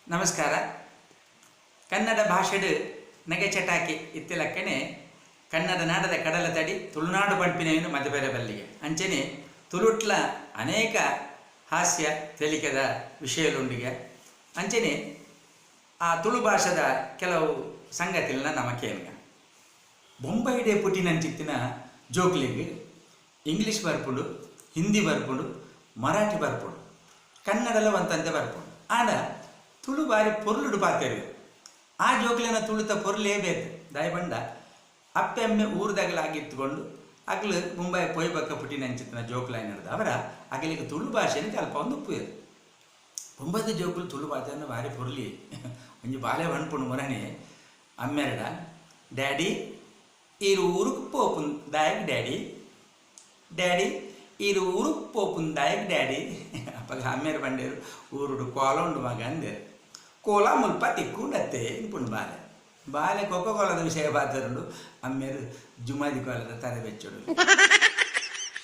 ನಮಸ್ಕಾರ. ಕನ್ನಡ ಭಾಷೆಡು ನಗೆ ಚಟಾಕಿ ಇತ್ತಿಲಕ್ಕನೆ ಕನ್ನಡ ನಾಡದ ಕಡಲ ತಡಿ ತುಳುನಾಡು ಪಂಪಿನೇನು ಮಧುಬೆರೆ ಬಲ್ಲಿಗೆ ಅಂಚನೆ ತುಳುಟ್ಲ ಅನೇಕ ಹಾಸ್ಯ ತೆಲಿಕೆದ ವಿಷಯಲುಂಡಿಗೆ ಅಂಚನೆ ಆ ತುಳು ಭಾಷೆದ ಕೆಲವು ಸಂಗತಿಗಳನ್ನ ನಮಕೇನ್ಗ ಬೊಂಬೈಡೆ ಪುಟ್ಟಿನಂಚಿತ್ತಿನ ಜೋಕ್ಲಿಗೆ ಇಂಗ್ಲೀಷ್ ಬರ್ಪುಂಡು, ಹಿಂದಿ ಬರ್ಪುಂಡು, ಮರಾಠಿ ಬರ್ಪುಂಡು, ಕನ್ನಡಲ ಒಂತಂತೆ ಬರ್ಪುಂಡು. ಆಂಡ ತುಳು ಬಾರಿ ಪೊರ್ಲುಡು ಪಾತೆರು ಆ ಜೋಕ್ಲಿನ ತುಳುತ ಪೊರ್ಲೇ ಬೇಕು ದಾಯಿ ಬಂಡ ಅಪ್ಪೆಮ್ಮೆ ಊರ್ದಾಗಲಾಗಿತ್ತುಕೊಂಡು ಅಗ್ಲು ಮುಂಬೈ ಪೊಯ್ ಬಕ್ಕ ಪುಟ್ಟಿನಂಚಿತ್ತಿನ ಜೋಕ್ಲಾಯ್ ನಡೆದ ಅವರ ಅಗಲಿಗೆ ತುಳು ಭಾಷೆನ ಕಲ್ಪ ಒಂದು ಉಪ್ಪುಯರು ಒಂಬತ್ತು ಜೋಕುಲು ತುಳು ಭಾಷೆಯನ್ನು ಭಾರಿ ಪೊರ್ಲಿ ಒಂಜಿ ಬಾಲೆ ಬಣ್ಪುಂಡು ಮೊರನೆ ಅಮ್ಮೆರಡ ಡ್ಯಾಡಿ ಈರು ಊರುಕು ಪೋಪುನ್ ದಾಯಗ್ ಡ್ಯಾಡಿ ಡ್ಯಾಡಿ ಈರು ಊರುಕು ಪೋಪುನ್ ದಾಯಗ್ ಡ್ಯಾಡಿ ಅಪ್ಪಾಗ ಅಮ್ಮೇರು ಬಂಡೇರು ಊರುಡು ಕೋಲ ಉಂಡು ಮಗ ಅಂದೇರು ಕೋಲ ಮುಲ್ಪ ತಿಕ್ಕೊಂಡತ್ತೆ ಇಂಪುಂಡು ಬಾಲೆ ಬಾಲೆ ಕೊಕ್ಕ ಕೋಲದ ವಿಷಯ ಬಾತರುಂಡು ಅಮ್ಮೇರು ಜುಮಾದಿ ಕೋಲದ ತಲೆ ಬೆಚ್ಚೋಡು